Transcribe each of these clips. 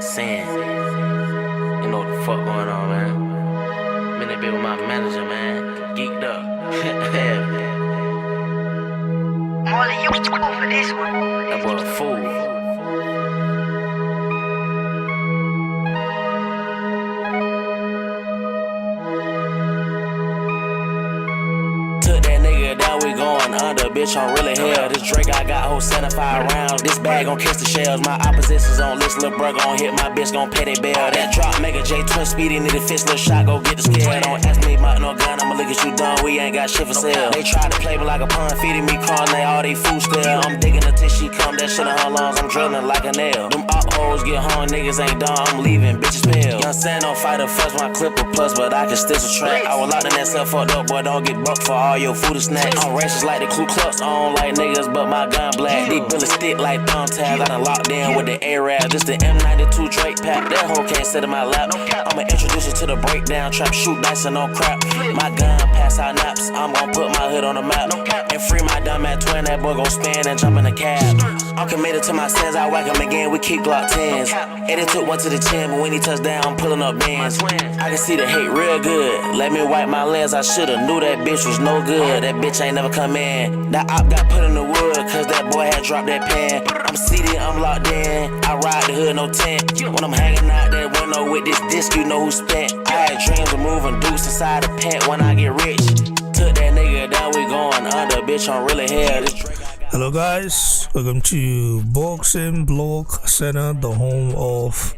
Saying, you know what the fuck going on, man. I'm in that bit with my manager, man. Geeked up. Molly, you cool for this one. That boy a fool. Took that nigga down, we going under, bitch, I'm really hell. This Drake, I got whole 75 rounds. This bag gon' kiss the shells. My opposition's on list, lil' bro gon' hit my bitch, gon' pay that bell. That drop, make a J twin speedy, need a fist, lil' shot, go get the scale. Don't ask me about no gun, I'ma look at you dumb, we ain't got shit for sale. They try to play me like a pun, feeding me crumbs, they all they food still. I'm digging until she come, that shit in her lungs, I'm drilling like a nail. Them op hoes get hung, niggas ain't done, I'm leaving, bitches pale. Young San don't fight a fuss, my clip a plus, but I can still subtract. I was locked in that cell, fucked up, boy, don't get bucked for all your food and snacks. I'm racist like the Ku Klux, I don't like niggas, but my gun black. These bullets stick like thumbtacks, I done locked in with the A-Rab. This the M92 Drake pack, that hoe can't sit in my lap. I'ma introduce you to the breakdown, trap, shoot dice and no crap. My gun pass out naps, I'm gon' put my hood on the map. And free my dumb at twin, that boy gon' spin and jump in the cab. I'm committed to my sins, I whack him again, we keep Glock 10s. Eddie took one to the chin, but when he touched down, I'm pulling up bands. I can see the hate real good, let me wipe my lens, I shoulda knew that bitch was no good. That bitch ain't never come in. That op got put in the wood, cause that boy had dropped that pen. I'm seated, I'm locked in, I ride the hood, no tent. When I'm hanging out that window with this disc, you know who spent. I had dreams of moving dukes inside the pent when I get rich. Took that nigga down, we going under, bitch, I'm really hell. Hello guys, welcome to Boxing Blog Center, the home of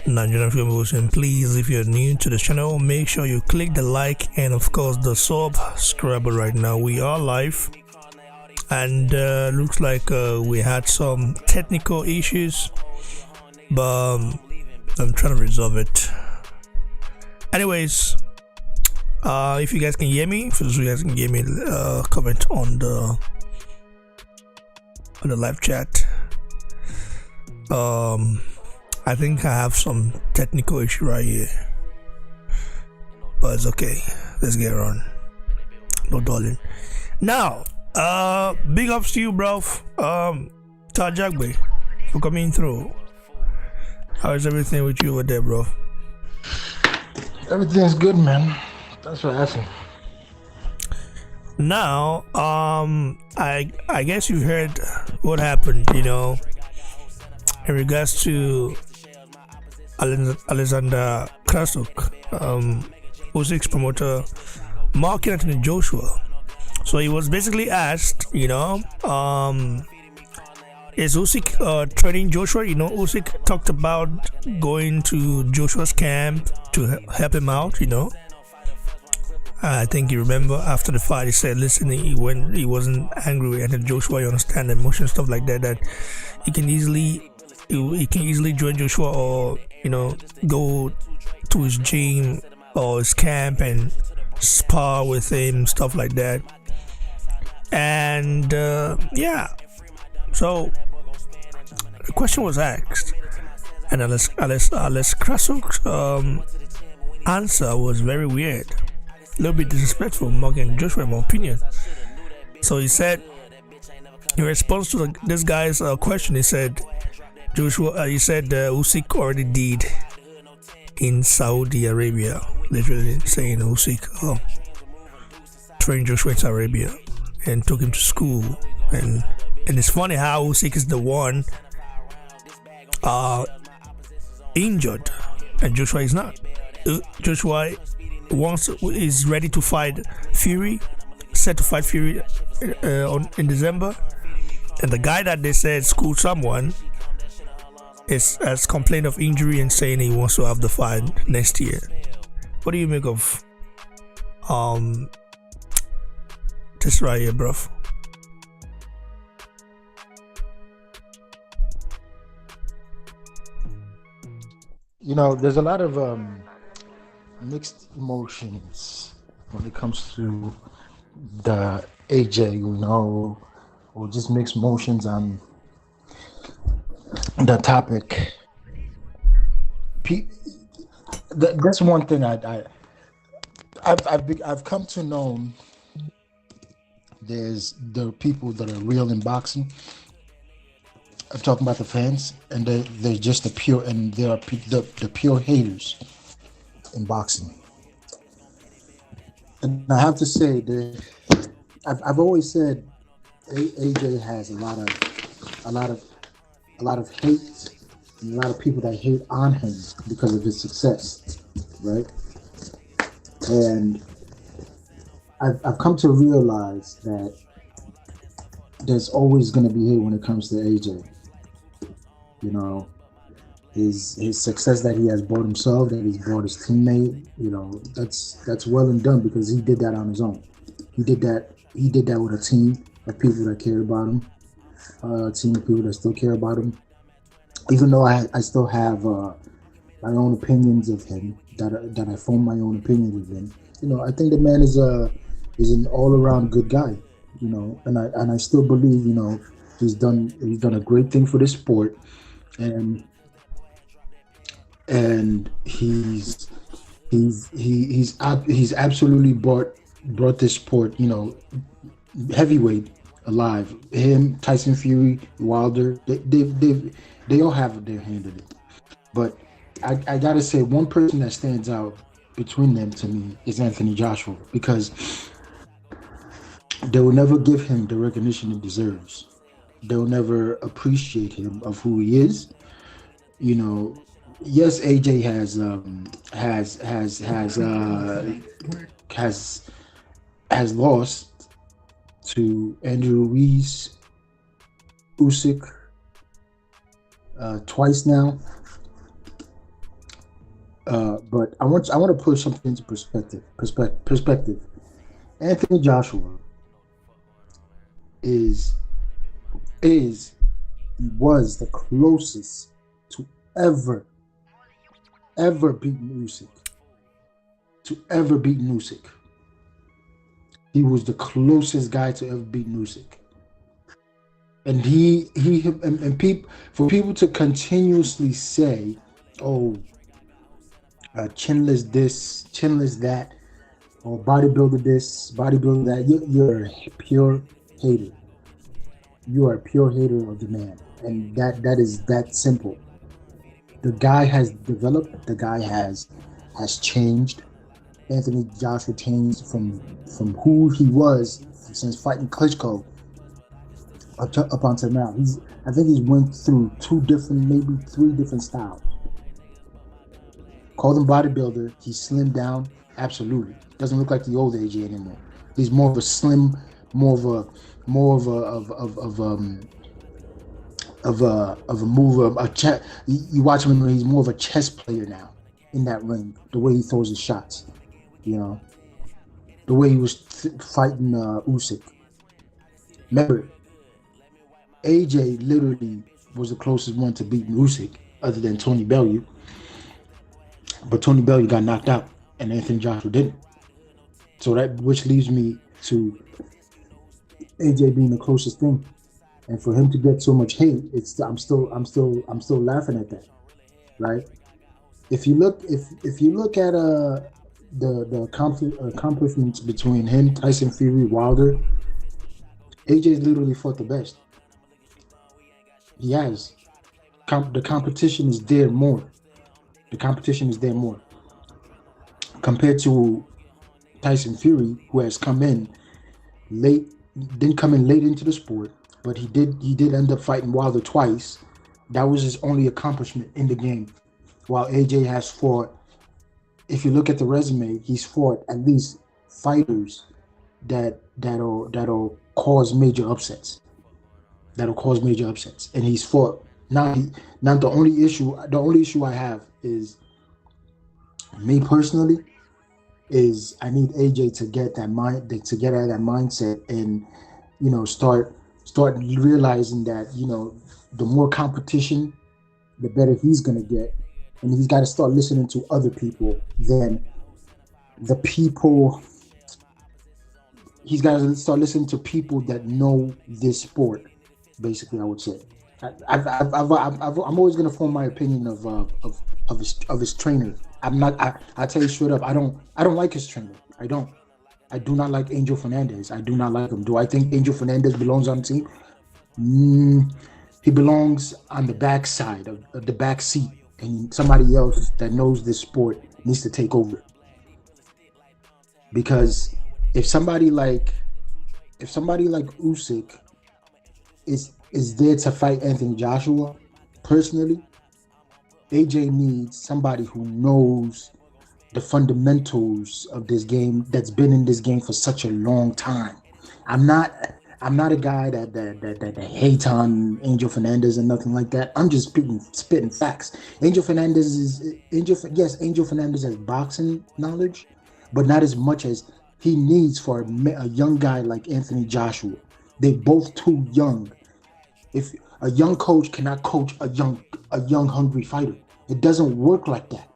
Nigerian film boxing. Please, if you're new to the channel, make sure you click the like and of course the subscribe right now. We are live and looks like we had some technical issues, but I'm trying to resolve it. Anyways, if you guys can hear me, for those of you guys can hear me, comment on the live chat. I think I have some technical issue right here, but it's okay. Let's get on. No darling. Now, big ups to you, bro. Tajagbe, for coming through. How is everything with you over there, bro? Everything's good, man. Thanks for asking. Now, I guess you heard what happened, you know, in regards to Oleksandr Krassyuk, Usyk's promoter, Mark Anthony Joshua. So he was basically asked, you know, is Usyk training Joshua? You know, Usyk talked about going to Joshua's camp to help him out, you know. I think you remember after the fight, he said, listen, he wasn't angry with Anthony Joshua, you understand, emotion, stuff like that, that he can easily join Joshua, or, you know, go to his gym or his camp and spar with him, stuff like that. And yeah, so the question was asked, and Oleksandr Krasyuk's answer was very weird. A little bit disrespectful, Morgan Joshua, in my opinion. So he said, in response to this guy's question, he said, Usyk already did in Saudi Arabia. Literally saying Usyk trained Joshua in Saudi Arabia and took him to school. And it's funny how Usyk is the one injured and Joshua is not. Joshua is ready to fight Fury, set to fight Fury in December, and the guy that they said schooled someone has complained of injury and saying he wants to have the fight next year. What do you make of this right here, bro? You know, there's a lot of mixed emotions when it comes to the AJ, you know, or just mixed emotions on the topic. That's one thing I've come to know. There's the people that are real in boxing, I'm talking about the fans, and they're just the pure, and they are the pure haters in boxing. And I have to say that I've always said AJ has a lot of a lot of hate and a lot of people that hate on him because of his success, right? And I've come to realize that there's always going to be hate when it comes to AJ. You know, his success that he has brought himself, that he's brought his teammate. You know, that's well and done because he did that on his own. He did that. He did that with a team of people that cared about him, a team of people that still care about him. Even though I still have my own opinions of him, that I form my own opinion of him. You know, I think the man is an all around good guy. You know, and I still believe, you know, he's done a great thing for this sport, and he's absolutely brought this sport, you know, heavyweight alive. Him, Tyson Fury, Wilder, they all have their hand in it. But I gotta say, one person that stands out between them to me is Anthony Joshua, because they will never give him the recognition he deserves. They'll never appreciate him of who he is. You know, yes, AJ has lost to Andrew Ruiz, Usyk, twice now. But I want to put something into perspective. Anthony Joshua was the closest to ever beating Usyk. He was the closest guy to ever beat Usyk. And for people to continuously say, oh, chinless this, chinless that, or bodybuilder this, bodybuilder that, you're a pure hater. You are a pure hater of the man. And that is that simple. The guy has developed, the guy has changed. Anthony Joshua changed from who he was since fighting Klitschko up until now. I think he's went through maybe three different styles. Called him bodybuilder, he slimmed down, absolutely. Doesn't look like the old AJ anymore. He's more of a slim, more of a mover. You watch him, he's more of a chess player now in that ring. The way he throws his shots, you know, the way he was fighting Usyk. Remember, AJ literally was the closest one to beating Usyk, other than Tony Bellew. But Tony Bellew got knocked out, and Anthony Joshua didn't. So which leaves me to AJ being the closest thing, and for him to get so much hate, I'm still laughing at that, right? If you look at the accomplishments between him, Tyson Fury, Wilder, AJ's literally fought the best. He has. The competition is there more. Compared to Tyson Fury, who has come in late, didn't come in late into the sport, but he did end up fighting Wilder twice. That was his only accomplishment in the game. While AJ has fought, if you look at the resume, he's fought at least fighters that'll cause major upsets. And he's fought. Now the only issue I have is, me personally, is I need AJ to get out of that mindset, and, you know, start realizing that, you know, the more competition, the better he's gonna get, and he's got to start listening to other people than the people. He's got to start listening to people that know this sport. Basically, I would say. I'm always gonna form my opinion of his trainer. I tell you straight up, I don't like his trainer. I do not like Angel Fernandez. I do not like him. Do I think Angel Fernandez belongs on the team? He belongs on the backside of the back seat, and somebody else that knows this sport needs to take over. Because if somebody like Usyk is there to fight Anthony Joshua, personally, AJ needs somebody who knows the fundamentals of this game, that's been in this game for such a long time. I'm not a guy that hates on Angel Fernandez and nothing like that. I'm just spitting facts. Angel Fernandez has boxing knowledge, but not as much as he needs for a young guy like Anthony Joshua. They both too young. If a young coach cannot coach a young hungry fighter, it doesn't work like that.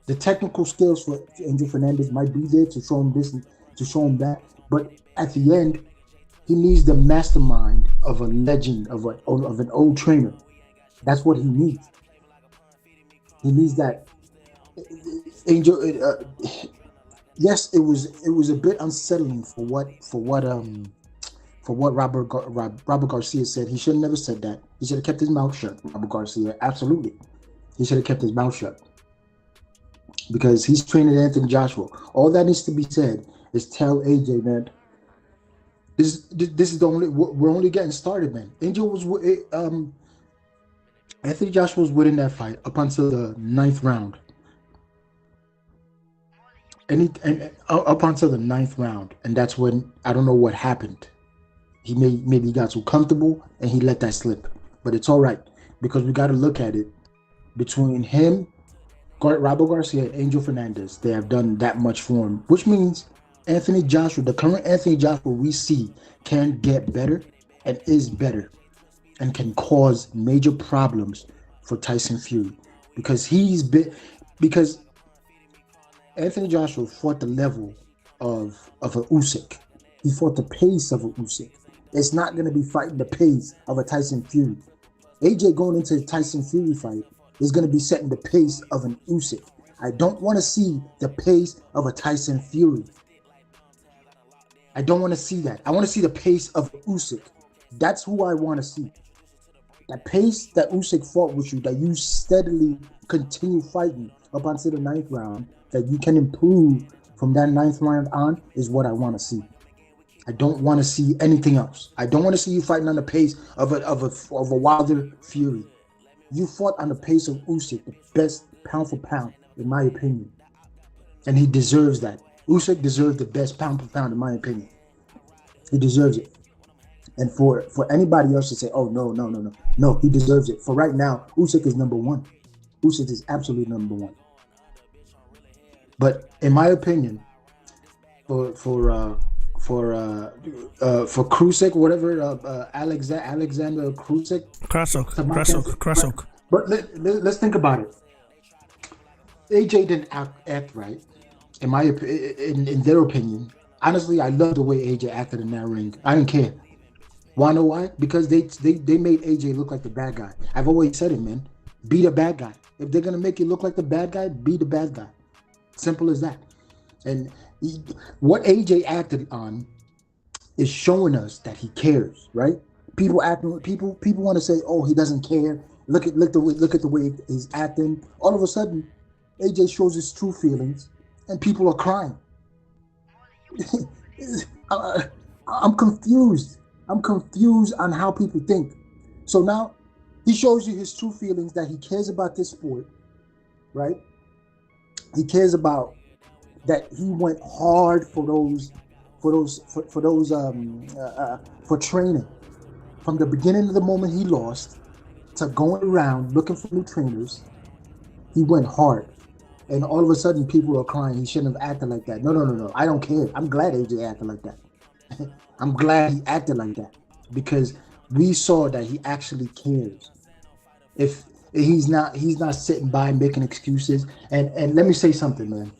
The technical skills for Angel Fernandez might be there to show him this and to show him that, but at the end, he needs the mastermind of a legend, of an old trainer. That's what he needs. He needs that. Angel. Yes, it was a bit unsettling for what Robert Garcia said. He should have never said that. He should have kept his mouth shut. Robert Garcia, absolutely. He should have kept his mouth shut. Because he's training Anthony Joshua. All that needs to be said is tell AJ, man, this is the only, we're only getting started, man. Anthony Joshua was winning that fight up until the 9th round. And up until the 9th round, and that's when I don't know what happened. He maybe got too comfortable and he let that slip. But it's all right, because we got to look at it. Between him, Robert Garcia, and Angel Fernandez, they have done that much for him, which means Anthony Joshua, the current Anthony Joshua we see, can get better and is better and can cause major problems for Tyson Fury, because Anthony Joshua fought the level of a Usyk. He fought the pace of a Usyk. It's not going to be fighting the pace of a Tyson Fury. AJ going into the Tyson Fury fight is going to be setting the pace of an Usyk. I don't want to see the pace of a Tyson Fury. I don't want to see that. I want to see the pace of Usyk. That's who I want to see. That pace that Usyk fought with you, that you steadily continue fighting up until the 9th round, that you can improve from that 9th round on, is what I want to see. I don't want to see anything else. I don't want to see you fighting on the pace of a Wilder Fury. You fought on the pace of Usyk, the best pound for pound, in my opinion. And he deserves that. Usyk deserves the best pound for pound, in my opinion. He deserves it. And for anybody else to say, oh, no, he deserves it. For right now, Usyk is number one. Usyk is absolutely number one. But in my opinion, for Krassyuk, whatever, Alexander Krassyuk. But let's think about it. AJ didn't act right, in my in their opinion. Honestly, I love the way AJ acted in that ring. I didn't care. Wanna know why? Because they made AJ look like the bad guy. I've always said it, man. Be the bad guy. If they're gonna make you look like the bad guy, be the bad guy. Simple as that. And what AJ acted on is showing us that he cares, right? People want to say, "Oh, he doesn't care." Look at the way he's acting. All of a sudden, AJ shows his true feelings, and people are crying. I'm confused. I'm confused on how people think. So now he shows you his true feelings, that he cares about this sport, right? He cares about that. He went hard for training from the beginning of the moment he lost to going around looking for new trainers. He went hard, and all of a sudden people are crying. He shouldn't have acted like that. No. I don't care. I'm glad AJ acted like that. I'm glad he acted like that, because we saw that he actually cares. If he's not sitting by making excuses. And let me say something, man.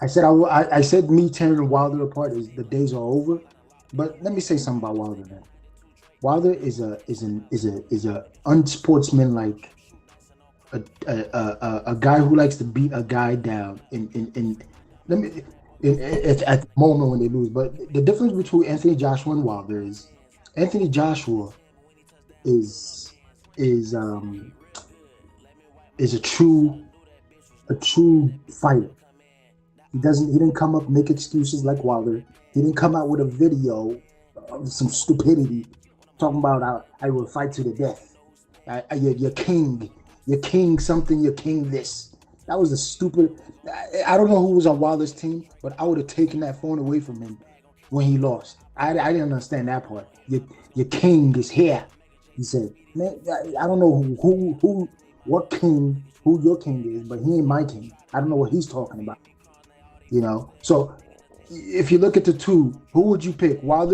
I said me tearing Wilder apart is the days are over, but let me say something about Wilder, man. Wilder is a unsportsmanlike, a guy who likes to beat a guy down at the moment when they lose. But the difference between Anthony Joshua and Wilder is Anthony Joshua is is um is a true fighter. He didn't come up make excuses like Wilder. He didn't come out with a video of some stupidity talking about I will fight to the death. You're king. You're king something, you're king this. That was a stupid. I don't know who was on Wilder's team, but I would have taken that phone away from him when he lost. I didn't understand that part. Your king is here, he said. Man, I don't know what king, who your king is, but he ain't my king. I don't know what he's talking about. So if you look at the two, who would you pick? What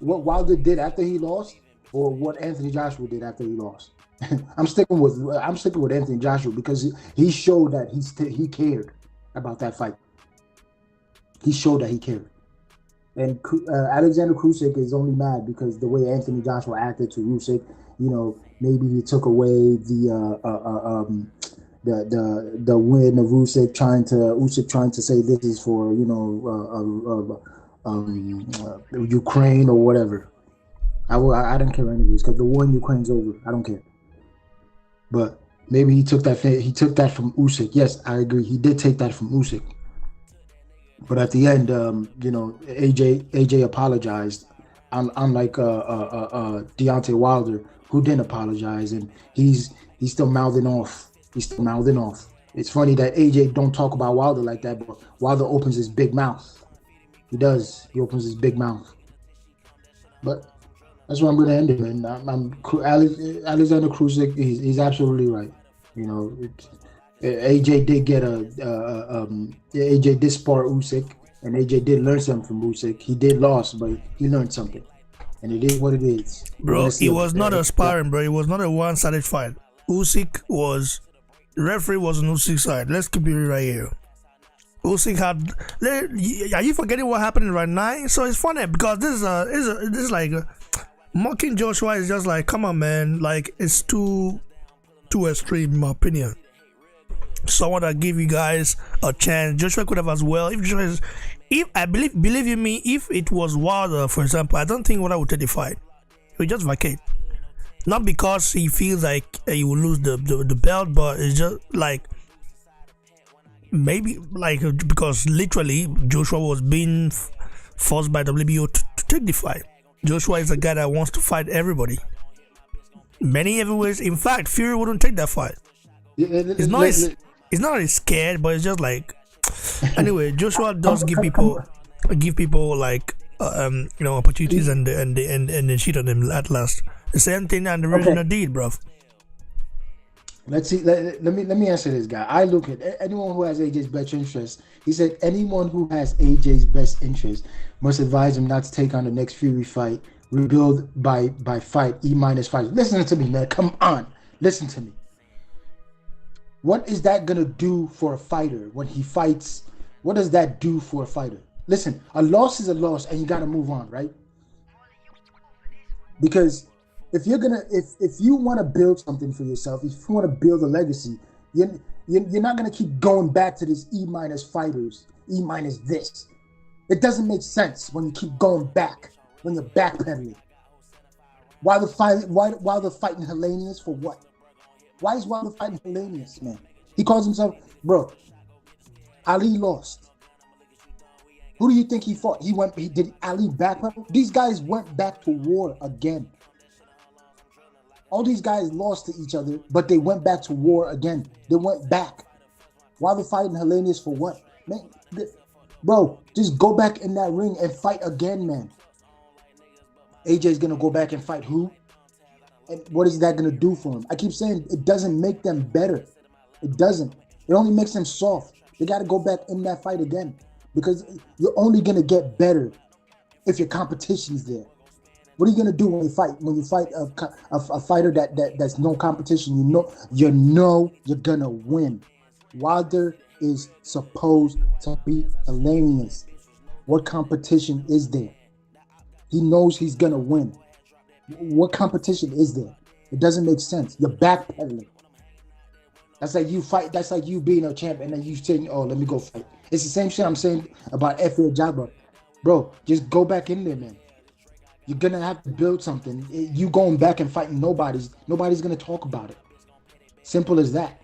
Wilder did after he lost, or what Anthony Joshua did after he lost? I'm sticking with Anthony Joshua because he showed that he cared about that fight. He showed that he cared. And Alexander Krassyuk is only mad because the way Anthony Joshua acted to Usyk, maybe he took away the win of Usyk trying to say this is for Ukraine or whatever. I don't care anyways because the war in Ukraine's over. I don't care. But maybe he took that from Usyk. Yes, I agree. He did take that from Usyk. But at the end, AJ apologized, unlike Deontay Wilder, who didn't apologize, and he's still mouthing off. It's funny that AJ don't talk about Wilder like that, but Wilder opens his big mouth. He does. He opens his big mouth. But that's where I'm going to end it, man. Alexander Krassyuk, he's absolutely right. AJ did get AJ did spar Usyk, and AJ did learn something from Usyk. He did lose, but he learned something, and it is what it is. Bro, it was not a sparring, bro. It was not a one-sided fight. The referee was on Usyk's side. Let's keep it right here. Usyk had. Are you forgetting what happened in round 9? So it's funny because this is like mocking Joshua is just like, come on, man. Like it's too extreme, in my opinion. Someone that give you guys a chance. Joshua could have as well. If I believe you me, if it was Wilder, for example, I don't think Wilder would take the fight. He would just vacate. Not because he feels like he will lose the belt, but it's just like maybe like because literally Joshua was being forced by WBO to take the fight. Joshua is a guy that wants to fight everybody. Many heavyweights. In fact, Fury wouldn't take that fight. It's not really scared, but it's just like anyway. Joshua does give people like opportunities and they cheat on them at last. The same thing that the original did, bro. Let's see. Let me answer this guy. I look at anyone who has AJ's best interest. He said anyone who has AJ's best interest must advise him not to take on the next Fury fight. Rebuild by fight E-5. Listen to me, man. Come on, listen to me. What is that gonna do for a fighter when he fights? What does that do for a fighter? Listen, a loss is a loss, and you gotta move on, right? Because if you want to build something for yourself, if you want to build a legacy, you're not gonna keep going back to this E- fighters, E- this. It doesn't make sense when you keep going back, when you're backpedaling. Why the fighting Hellenius for what? Why is Wilder fighting Hellenius, man? He calls himself, bro. Ali lost. Who do you think he fought? Did Ali backpedal? These guys went back to war again. All these guys lost to each other, but they went back to war again. They went back. Wilder fighting Hellenius for what? Man, bro, just go back in that ring and fight again, man. AJ's gonna go back and fight who? And what is that going to do for him? I keep saying it doesn't make them better. It doesn't. It only makes them soft. They got to go back in that fight again because you're only going to get better if your competition is there. What are you going to do when you fight? When you fight a fighter that's no competition, you're going to win. Wilder is supposed to beat Hellenius. What competition is there? He knows he's going to win. What competition is there? It doesn't make sense. You're backpedaling. That's like you fight. That's like you being a champ and then you saying, "Oh, let me go fight." It's the same shit I'm saying about Efe Ajagba. Bro, just go back in there, man. You're gonna have to build something. You going back and fighting nobody's gonna talk about it. Simple as that.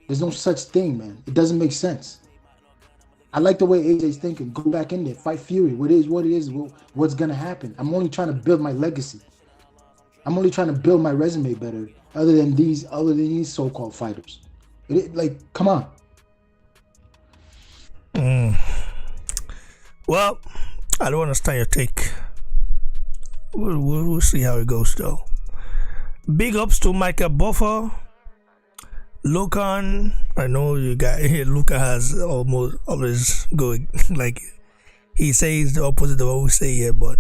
There's no such thing, man. It doesn't make sense. I like the way AJ's thinking. Go back in there, fight Fury. What it is, what's gonna happen. I'm only trying to build my legacy. I'm only trying to build my resume better. Other than these so-called fighters. Like, come on. Well, I don't understand your take. We'll see how it goes, though. Big ups to Michael Buffer, Lokan. I know you got Luca has always going like he says the opposite of what we say here, but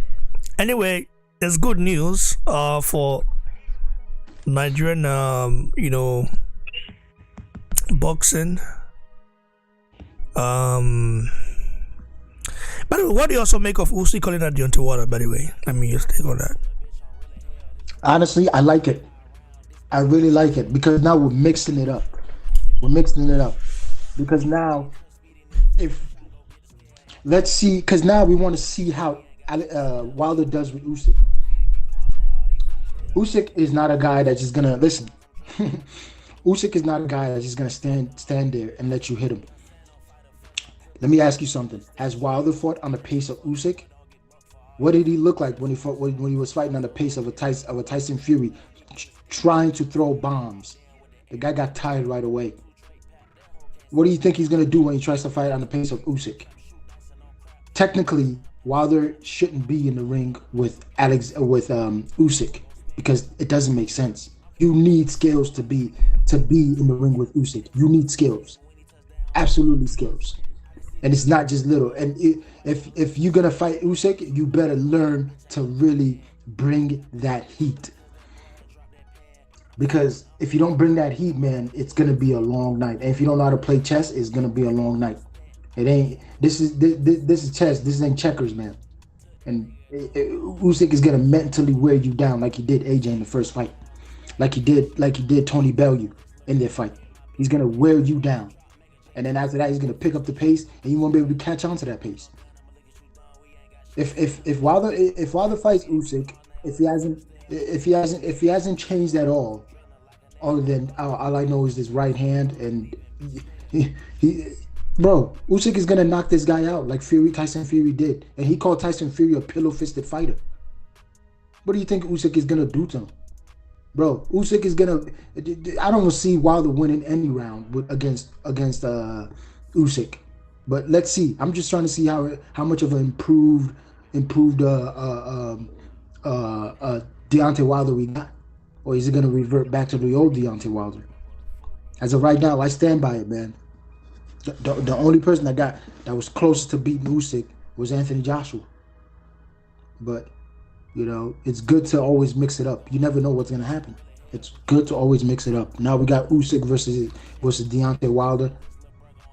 anyway, there's good news for Nigerian, boxing. By the way, what do you also make of Usyk calling out Deontay Wilder, by the way? Let me just take on that. Honestly, I like it. I really like it because now we're mixing it up. Because now, because now we want to see how Wilder does with Usyk. Usyk is not a guy that's just gonna listen. Usyk is not a guy that's just gonna stand there and let you hit him. Let me ask you something. Has Wilder fought on the pace of Usyk? What did he look like when he fought when he was fighting on the pace of a Tyson Fury, trying to throw bombs? The guy got tired right away. What do you think he's gonna do when he tries to fight on the pace of Usyk? Technically, Wilder shouldn't be in the ring with Usyk because it doesn't make sense. You need skills to be in the ring with Usyk. You need skills, absolutely skills. And it's not just little. And if you're gonna fight Usyk, you better learn to really bring that heat. Because if you don't bring that heat, man, it's gonna be a long night. And if you don't know how to play chess, it's gonna be a long night. It ain't. This is chess. This ain't checkers, man. And Usyk is gonna mentally wear you down like he did AJ in the first fight, like he did Tony Bellew in their fight. He's gonna wear you down. And then after that, he's gonna pick up the pace, and you won't be able to catch on to that pace. If Wilder fights Usyk, if he hasn't changed at all, other than all I know is his right hand, and Usyk is gonna knock this guy out like Tyson Fury did, and he called Tyson Fury a pillow-fisted fighter. What do you think Usyk is gonna do to him? Bro, Usyk is gonna. I don't see Wilder winning any round against Usyk, but let's see. I'm just trying to see how much of an improved Deontay Wilder we got, or is it gonna revert back to the old Deontay Wilder? As of right now, I stand by it, man. The only person that was closest to beating Usyk was Anthony Joshua, but. It's good to always mix it up. You never know what's gonna happen. It's good to always mix it up. Now we got Usyk versus Deontay Wilder.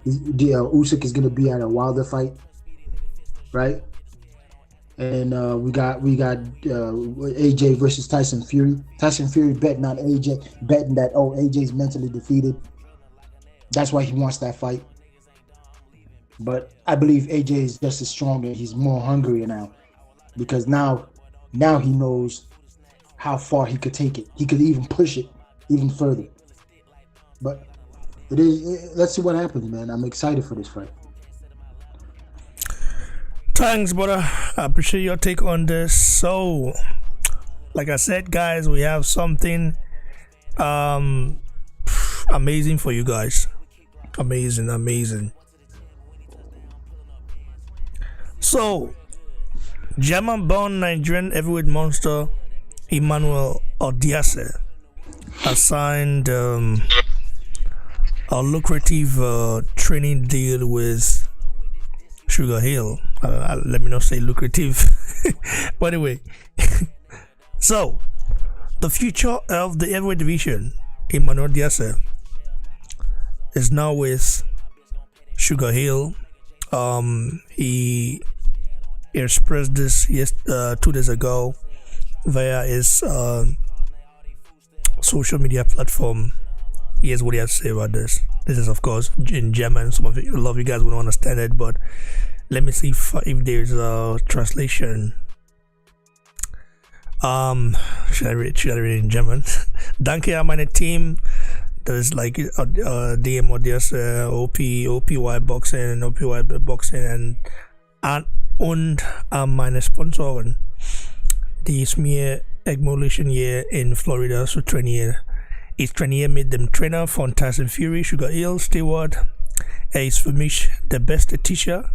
Usyk is gonna be at a Wilder fight, right? And we got AJ versus Tyson Fury. Tyson Fury betting on AJ, betting that AJ's mentally defeated. That's why he wants that fight. But I believe AJ is just as strong and he's more hungrier now, because now he knows how far he could take it. He could even push it even further. But let's see what happens, man. I'm excited for this fight. Thanks, brother. I appreciate your take on this. So, like I said, guys, we have something amazing for you guys. Amazing. So, German-born Nigerian heavyweight monster Emmanuel Odiase has signed a lucrative training deal with Sugar Hill. Let me not say lucrative. But anyway, so the future of the heavyweight division, Emmanuel Odiase, is now with Sugar Hill. He expressed this 2 days ago via his social media platform. Here's what he has to say about this. This is, of course, in German. A lot of you guys won't understand it, but let me see if there's a translation. Should I read in German? Danke an meine Team. Das ist like DM Odias, OPY Boxing, OPY Boxing und an meine Sponsoren, die es mir ermöglichen hier in Florida zu trainieren. Ich trainiere mit dem Trainer von Tyson Fury, Sugar Hill Stewart. Ist für mich der beste Teacher,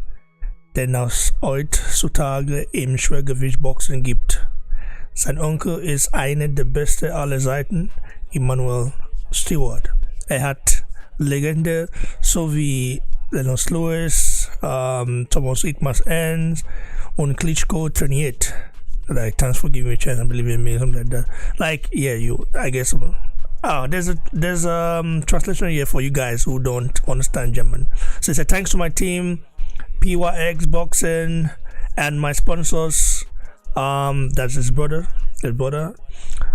den es heutzutage im Schwergewichtboxen gibt. Sein Onkel ist einer der besten aller Zeiten, Emmanuel Stewart. Er hat Legende sowie Lennox Lewis, Thomas Itmas Ernst und Klitschko trainiert. Like, thanks for giving me a chance and believing in me, something like that. Like, yeah, I guess. There's a translation here for you guys who don't understand German. So it said, thanks to my team, PYX Boxing, and my sponsors, that's his brother,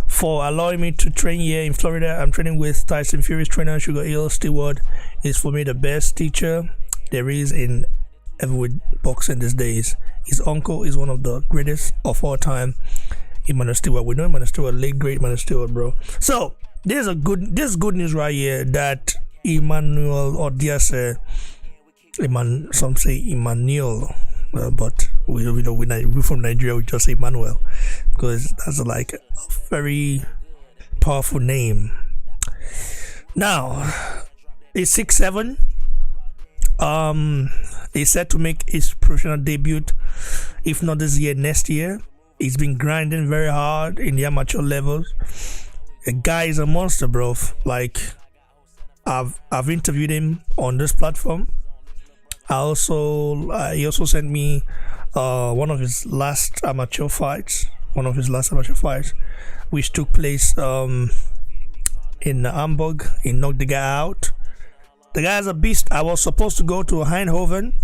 for allowing me to train here in Florida. I'm training with Tyson Fury's trainer, Sugar Hill Stewart. Is for me the best teacher there is in heavyweight boxing these days. His uncle is one of the greatest of all time, Emmanuel Stewart. We know Emmanuel Stewart, late great Emmanuel Stewart, bro. So there's good news right here that Emmanuel or Diaz, some say Emmanuel, but we're from Nigeria, we just say Emmanuel because that's like a very powerful name. Now he's 6'7". He's set to make his professional debut, if not this year, next year. He's been grinding very hard in the amateur levels. The guy is a monster, bro. Like, I've interviewed him on this platform. He also sent me one of his last amateur fights, which took place in Hamburg. He knocked the guy out. The guy is a beast. I was supposed to go to Eindhoven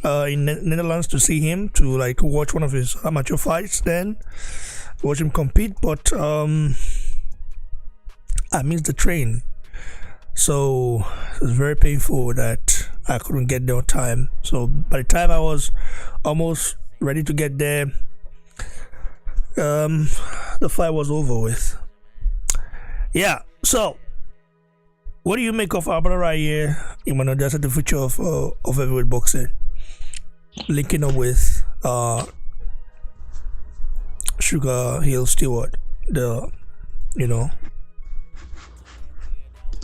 in Netherlands to see him, to like watch one of his amateur fights, then watch him compete, but I missed the train, so it was very painful that I couldn't get there on time. So by the time I was almost ready to get there, the fight was over with. Yeah, so what do you make of our brother right here, Emmanuel Diaz, the future of heavyweight boxing, linking up with Sugar Hill Stewart, the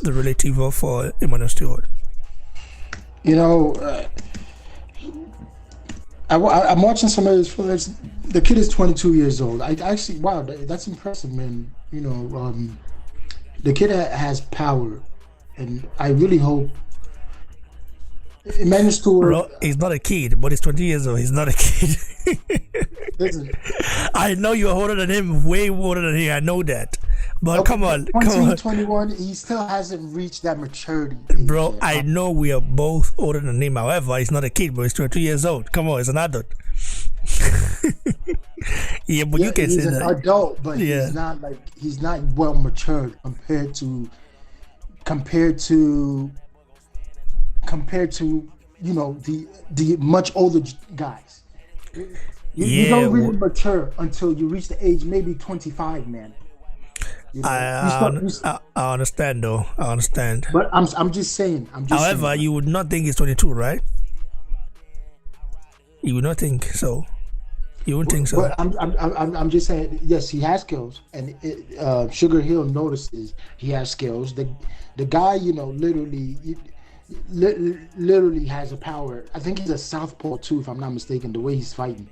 relative of Emmanuel Stewart? I'm watching some of his fights. The kid is 22 years old. I actually, wow, that's impressive, man. The kid has power. And I really hope Emmanuel Stewart. Bro, he's not a kid, but he's 20 years old. He's not a kid. Listen, I know you're older than him, way older than him. I know that. But okay, come on. 21, he still hasn't reached that maturity. Bro, I know we are both older than him. However, he's not a kid, but he's 22 years old. Come on, he's an adult. Yeah, but you can say that. He's an adult, but he's not well matured compared to the much older guys. You don't really mature until you reach the age maybe 25, man. I understand though. I understand. But I'm just saying. However, you would not think he's 22, right? You would not think so. You wouldn't think so. But I'm just saying. Yes, he has skills, and Sugar Hill notices he has skills. The guy, literally has a power. I think he's a southpaw too, if I'm not mistaken. The way he's fighting,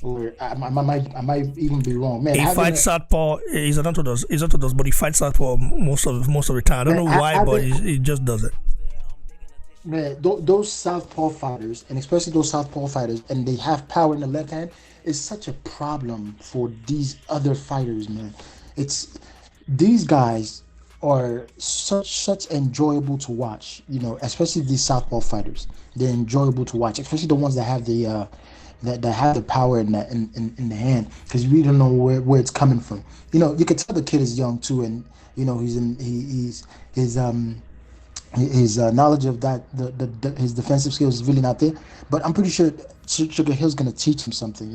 or I might even be wrong. Man, he fights southpaw. He's not orthodox. But he fights southpaw most of the time. I don't know why, but he just does it. Man, those southpaw fighters, and especially those southpaw fighters, and they have power in the left hand, is such a problem for these other fighters, man. These guys are such enjoyable to watch, especially these southpaw fighters. They're enjoyable to watch, especially the ones that have the that have the power in the hand, because you really don't know where it's coming from. You can tell the kid is young too, and his knowledge of that his defensive skills is really not there. But I'm pretty sure Sugar Hill's gonna teach him something.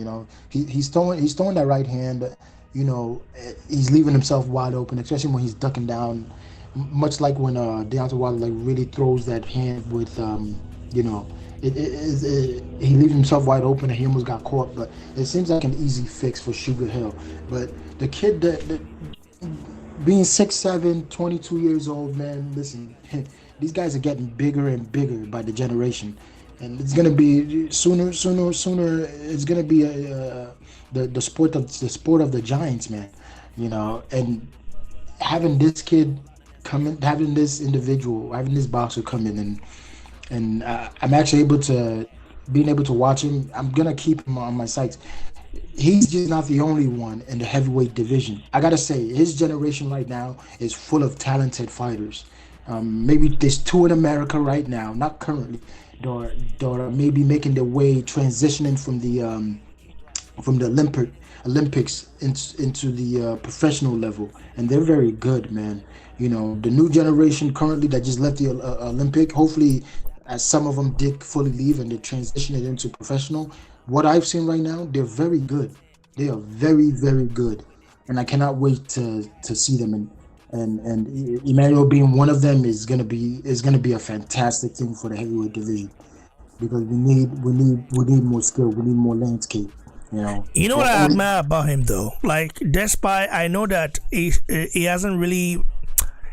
He's throwing that right hand. he's leaving himself wide open, especially when he's ducking down. Much like when Deontay Wilder like really throws that hand with, he leaves himself wide open and he almost got caught. But it seems like an easy fix for Sugar Hill. But the kid that being 6'7", 22 years old, man, listen, these guys are getting bigger and bigger by the generation. And it's gonna be sooner. It's gonna be the sport of the giants, man. And having this kid come in, having this individual, having this boxer come in, and I'm actually being able to watch him. I'm gonna keep him on my sights. He's just not the only one in the heavyweight division. I gotta say, his generation right now is full of talented fighters. Maybe there's 2 in America right now, not currently, that are maybe making their way, transitioning from the Olympics into the professional level, and they're very good, man. The new generation currently that just left the Olympic, hopefully, as some of them did fully leave and they transitioned into professional. What I've seen right now, they're very good. They are very, very good, and I cannot wait to see them. And Emmanuel being one of them is gonna be a fantastic thing for the heavyweight division, because we need more skill, we need more landscape. You know what I admire about him though? Like, despite I know that he hasn't really,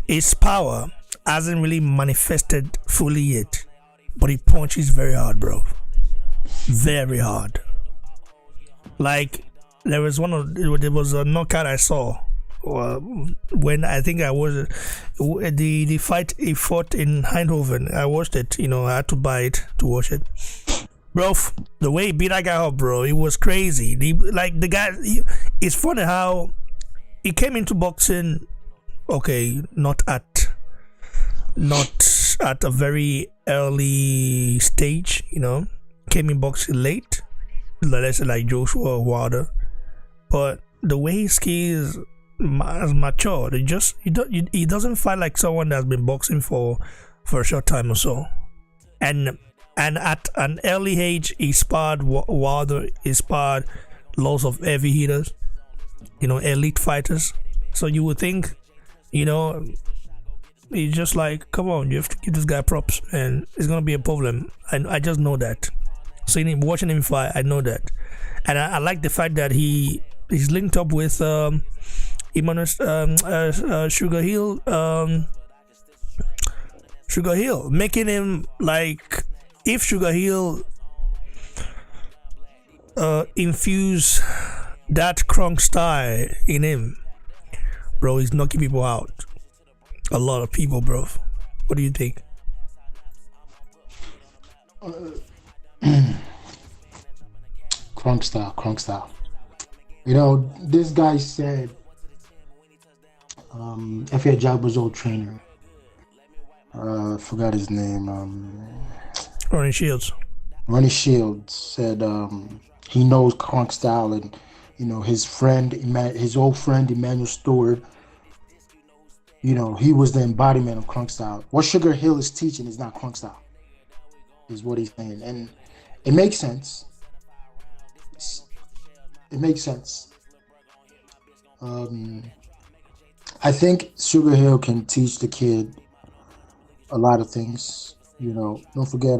his power hasn't really manifested fully yet, but he punches very hard, bro. Very hard. Like, there was a knockout I saw when I think I was the fight he fought in Eindhoven. I watched it. I had to buy it to watch it. Bro, the way he beat that guy up, bro, it was crazy. The guy, it's funny how he came into boxing, okay, not at a very early stage, came in boxing late, let's say like Joshua or Wilder, but the way his skills has matured, he doesn't fight like someone that's been boxing for a short time or so, and at an early age he sparred Wilder, he sparred lots of heavy hitters, elite fighters. So you would think, he's just like, come on, you have to give this guy props, and it's gonna be a problem. I just know that. Seeing him, watching him fight, I know that, and I like the fact that he's linked up with Emmanuel Sugar Hill, making him like, if Sugar Hill infuse that Kronk style in him, bro, he's knocking people out. A lot of people, bro. What do you think? Kronk style. This guy said, F.A. Jabba's old trainer, forgot his name, Ronnie Shields said he knows Kronk style, and his old friend Emmanuel Stewart, he was the embodiment of Kronk style. What Sugar Hill is teaching is not Kronk style, is what he's saying, and it makes sense. I think Sugar Hill can teach the kid a lot of things. Don't forget,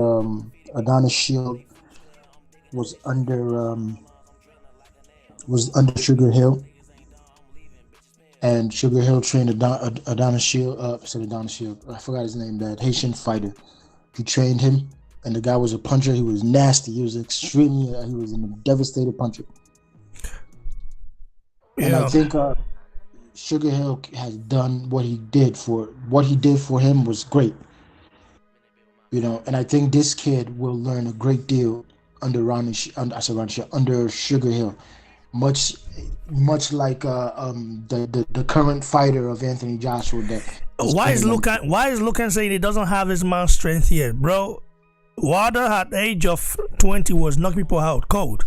Adonis Shield was under Sugar Hill, and Sugar Hill trained Adonis Shield. Adonis Shield. I forgot his name. That Haitian fighter. He trained him, and the guy was a puncher. He was nasty. He was extremely. He was a devastated puncher. And I think Sugar Hill has done what he did for him was great. And I think this kid will learn a great deal under Sugar Hill, much like the current fighter of Anthony Joshua. Why is Lucan saying he doesn't have his man's strength yet, bro? Wilder at the age of 20 was knocking people out cold.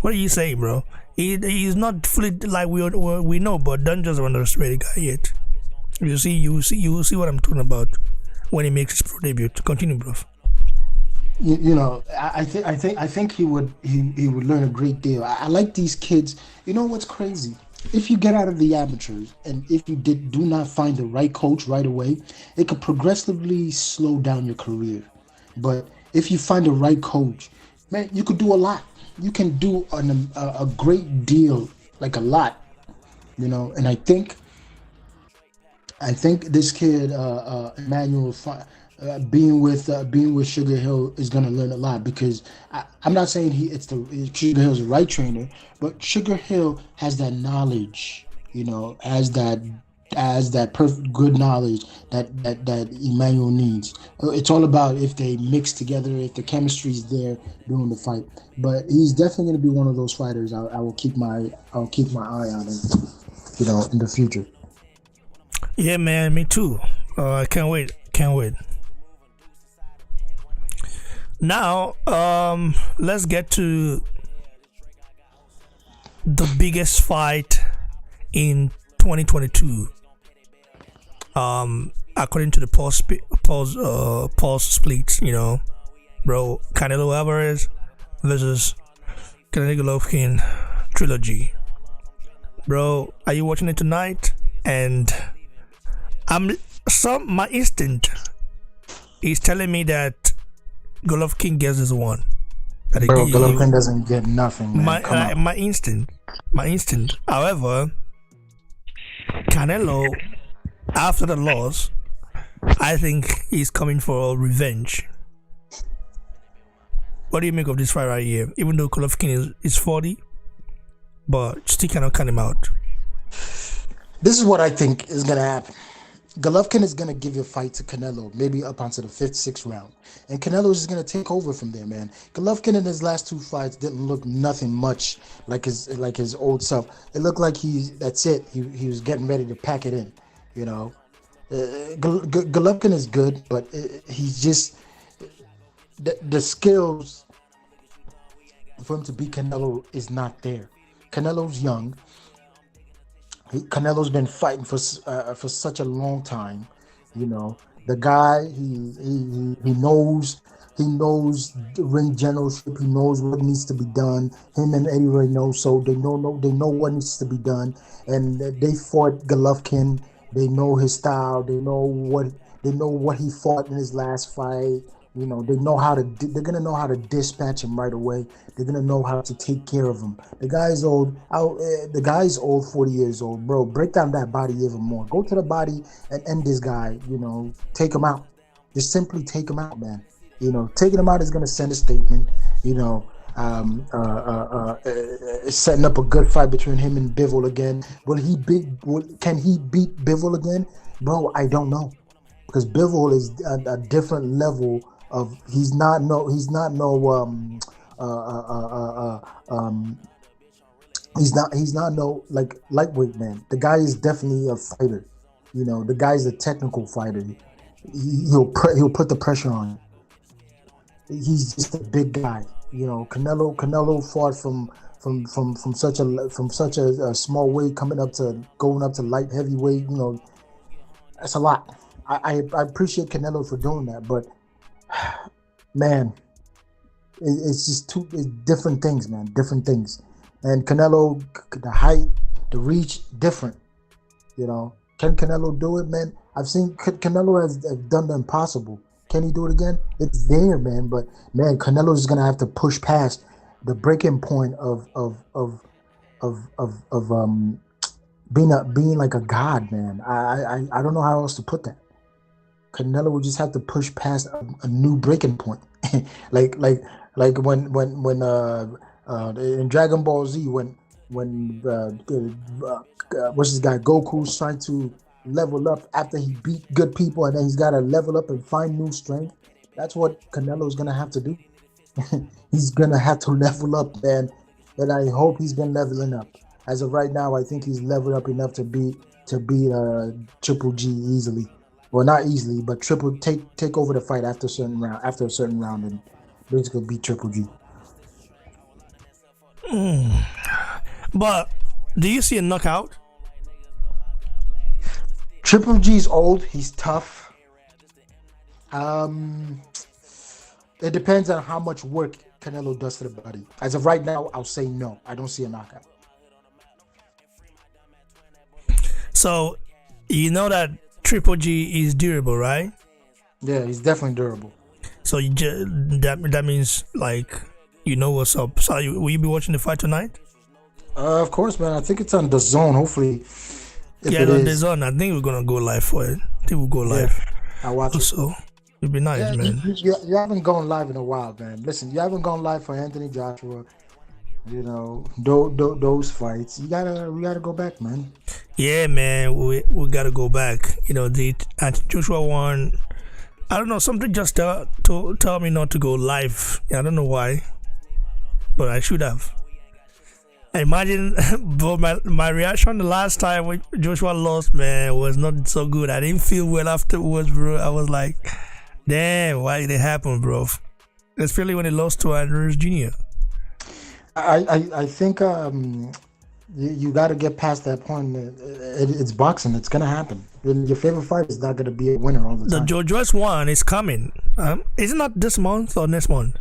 What are you saying, bro? He's not fully like we know, but don't just underestimate the guy yet. You will see what I'm talking about when he makes his pro debut. Continue, bro. I think he would learn a great deal. I like these kids. You know what's crazy? if you get out of the amateurs and if you do not find the right coach right away, it could progressively slow down your career. But if you find the right coach, man, you could do a lot. You can do a great deal, like a lot, And I think this kid, Emmanuel, being with Sugar Hill is gonna learn a lot because I'm not saying Sugar Hill's the right trainer, but Sugar Hill has that knowledge, as that perfect good knowledge that Emmanuel needs. It's all about if they mix together, if the chemistry's there during the fight. But he's definitely going to be one of those fighters. I'll keep my eye on him, in the future. Yeah, man, me too. I can't wait. Can't wait. Now, let's get to the biggest fight in 2022. According to the pulse splits, bro, Canelo Alvarez versus Canelo Golovkin trilogy. Bro, are you watching it tonight? And my instinct is telling me that Golovkin gets this one. Bro, Golovkin doesn't get nothing, man. My instinct. However, Canelo, after the loss, I think he's coming for revenge. What do you make of this fight right here? Even though Golovkin is 40, but still cannot cut him out. This is what I think is going to happen. Golovkin is going to give a fight to Canelo, maybe up onto the 5th, 6th round. And Canelo is just going to take over from there, man. Golovkin in his last 2 fights didn't look nothing much like his old self. It looked like that's it. He was getting ready to pack it in, Golovkin is good, but he's just... The skills for him to beat Canelo is not there. Canelo's young. Canelo's been fighting for such a long time, The guy, he knows the ring generalship. He knows what needs to be done. Him and Eddie Ray know, so they know what needs to be done. And they fought Golovkin. They know his style. They know what he fought in his last fight. They know how to. They're gonna know how to dispatch him right away. They're gonna know how to take care of him. The guy's old. The guy's old, 40 years old, bro. Break down that body even more. Go to the body and end this guy. Take him out. Just simply take him out, man. Taking him out is gonna send a statement. Setting up a good fight between him and Bivol again. Can he beat Bivol again, bro? I don't know, because Bivol is a different level of. He's not no like lightweight, man. The guy is definitely a fighter. The guy's a technical fighter. He'll put the pressure on. He's just a big guy. Canelo fought from such a small weight going up to light heavyweight. That's a lot. I appreciate Canelo for doing that, but man, it's just it's different things, man. Different things. And Canelo, the height, the reach, different. Can Canelo do it, man? I've seen Canelo has done the impossible. Can he do it again? It's there, man. But man, Canelo is gonna have to push past the breaking point of being like a god, man. I don't know how else to put that. Canelo would just have to push past a new breaking point, like when in Dragon Ball Z when what's this guy Goku's trying to level up after he beat good people, and then he's got to level up and find new strength. That's what Canelo's gonna have to do. He's gonna have to level up, man. And I hope he's been leveling up. As of right now, I think he's leveled up enough to beat Triple G easily. Well, not easily, but take over the fight after a certain round, and basically beat Triple G. But do you see a knockout? Triple G's old. He's tough. It depends on how much work Canelo does to the body. As of right now, I'll say no. I don't see a knockout. So you know that Triple G is durable, right? Yeah, he's definitely durable. So that means like you know what's up. So will you be watching the fight tonight? Of course, man. I think it's on the zone. Hopefully, if Yeah, it on is, the zone. I think we're gonna go live for it. I think we'll go live. I watch it. Also, it'd be nice, Yeah, man. you haven't gone live in a while, man. Listen, you haven't gone live for Anthony Joshua. You know, those fights. We gotta go back, man. Yeah, man. We gotta go back. You know, the Joshua one. I don't know. Something just tell me not to go live. I don't know why, but I should have. Imagine, but my reaction the last time when Joshua lost, man, was not so good. I didn't feel well afterwards, bro. I was like, damn, why did it happen, bro? Especially when he lost to Andrews Jr. I think you got to get past that point. It's boxing. It's gonna happen. Your favorite fight is not gonna be a winner all the time. The Joe Joyce one is coming. Is it not this month or next month?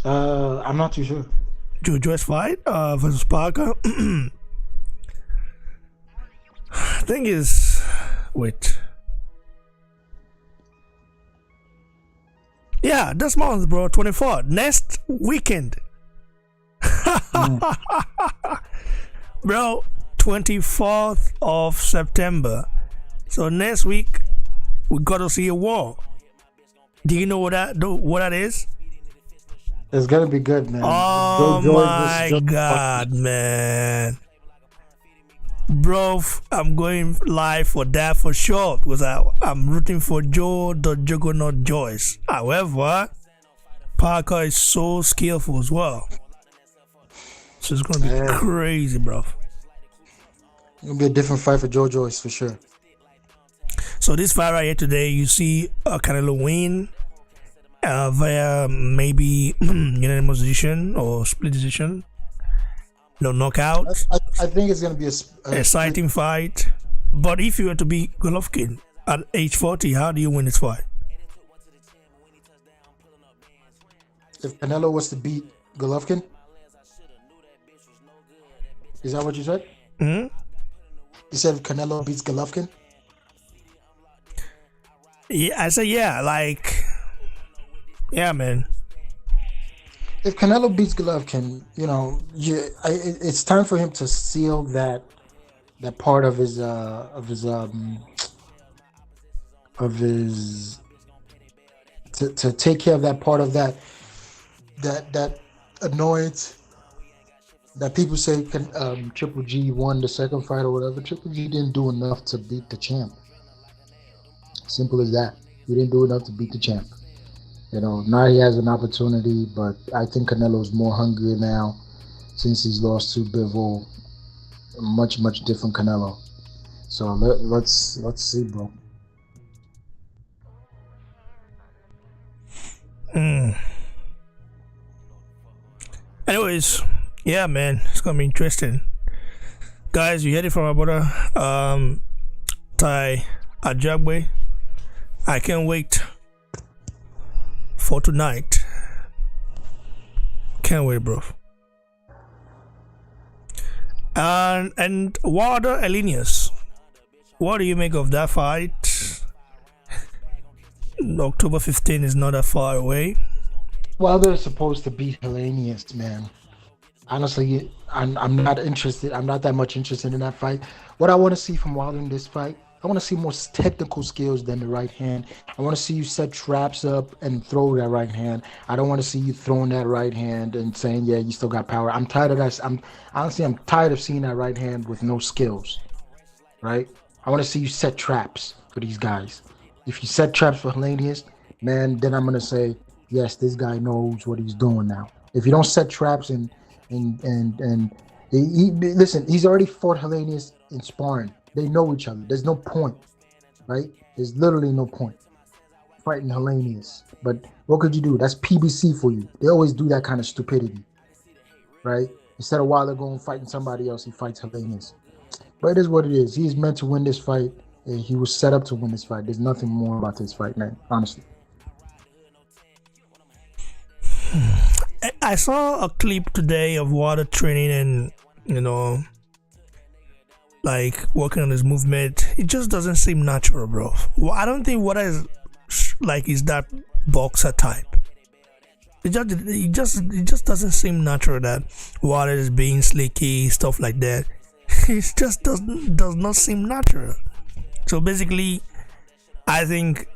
I'm not too sure. Joe Joyce fight versus Parker. I think is wait. Yeah, this month, bro. 24th. Next weekend. Bro, 24th of September. So next week we gotta see a war. Do you know what that is? It's gonna be good, man. Oh my god, man. Bro, I'm going live for that for sure because I'm rooting for Joe the Juggernaut Joyce. However, Parker is so skillful as well. So it's gonna be crazy, bro. It's gonna be a different fight for Joe Joyce for sure. So this fight right here today, you see Canelo win via maybe unanimous decision or split decision. No knockout. I think it's gonna be a exciting fight. But if you were to beat Golovkin at age 40, how do you win this fight? If Canelo was to beat Golovkin, is that what you said? Hmm? You said if Canelo beats Golovkin? Yeah, I say yeah. Like, yeah, man. If Canelo beats Golovkin, you know, it's time for him to seal that part of his to take care of that part of that annoyance that people say Triple G won the second fight or whatever. Triple G didn't do enough to beat the champ. Simple as that. He didn't do enough to beat the champ. You know, now he has an opportunity, but I think Canelo's more hungry now since he's lost to Bivol. Much different Canelo. So let's see, bro. Anyways, yeah, man, it's gonna be interesting, guys. You heard it from my brother, Ty Ajagbe. I can't wait for tonight. Can't wait, bro. And Wilder Elenius, what do you make of that fight? October 15 is not that far away. Wilder is supposed to beat Helenius, man. Honestly, I'm not interested. I'm not that much interested in that fight. What I want to see from Wilder in this fight, I want to see more technical skills than the right hand. I want to see you set traps up and throw that right hand. I don't want to see you throwing that right hand and saying, yeah, you still got power. I'm tired of that. I'm tired of seeing that right hand with no skills, right? I want to see you set traps for these guys. If you set traps for Helenius, man, then I'm going to say, yes, this guy knows what he's doing now. If you don't set traps and listen, he's already fought Helenius in sparring. They know each other. There's no point, right? There's literally no point fighting Helenius. But what could you do? That's PBC for you. They always do that kind of stupidity, right? Instead of Wilder going fighting somebody else, he fights Helenius. But it is what it is. He's meant to win this fight. He was set up to win this fight. There's nothing more about this fight, man, honestly. I saw a clip today of Wilder training, and like working on his movement. It just doesn't seem natural, bro. Well, I don't think what is like is that boxer type. It just doesn't seem natural that Water is being slicky, stuff like that. It just does not seem natural. So basically, I think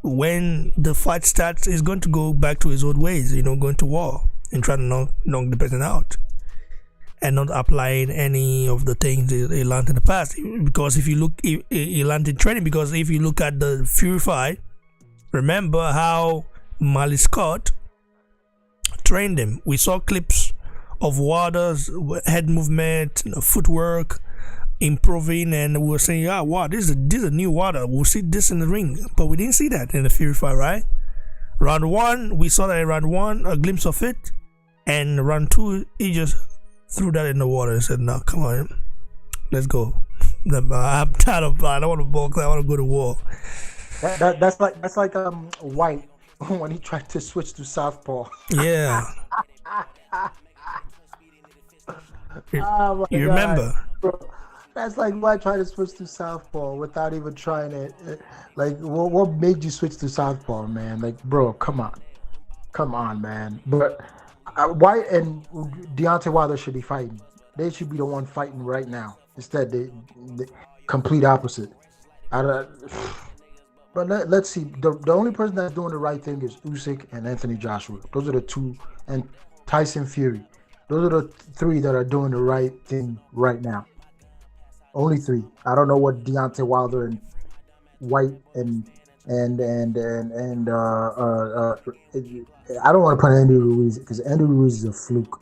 when the fight starts, he's going to go back to his old ways, going to war and try to knock the person out and not applying any of the things he learned in the past. Because if you look, he learned in training. Because if you look at the Fury fight, remember how Mali Scott trained him. We saw clips of Waters' head movement, footwork, improving, and we were saying, wow, this is a new Water. We'll see this in the ring. But we didn't see that in the Fury fight, right? Round 1, we saw that in round 1, a glimpse of it. And round 2, he just threw that in the water and said, no, come on, let's go. I'm tired of, I don't want to box, I want to go to war. That's like White when he tried to switch to southpaw. Yeah. You God, remember? bro. That's like White trying to switch to southpaw without even trying it. Like, what made you switch to southpaw, man? Like, bro, come on, man. But White and Deontay Wilder should be fighting. They should be the one fighting right now. Instead, they complete opposite. But let's see. The only person that's doing the right thing is Usyk and Anthony Joshua. Those are the two, and Tyson Fury. Those are the three that are doing the right thing right now. Only three. I don't know what Deontay Wilder and White and I don't want to put Andy Ruiz because Andy Ruiz is a fluke.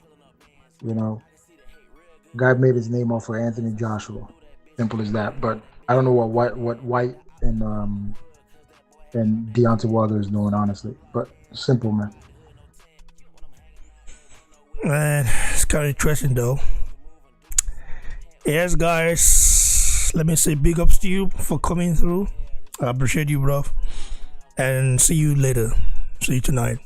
Guy made his name off of Anthony Joshua. Simple as that. But I don't know what White and Deontay Wilder is doing, honestly. But simple, man. Man, it's kind of interesting though. Yes, guys, let me say big ups to you for coming through. I appreciate you, bro. And see you later. See you tonight.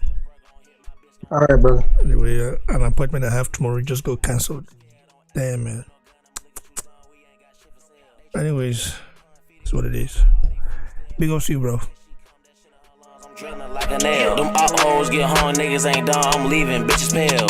All right, brother. Anyway, an appointment I have tomorrow just got cancelled. Damn, man. Anyways, that's what it is. Big ups to you, bro. I'm drilling like a nail. Them op hoes get hung, niggas ain't done. I'm leaving, bitches pale.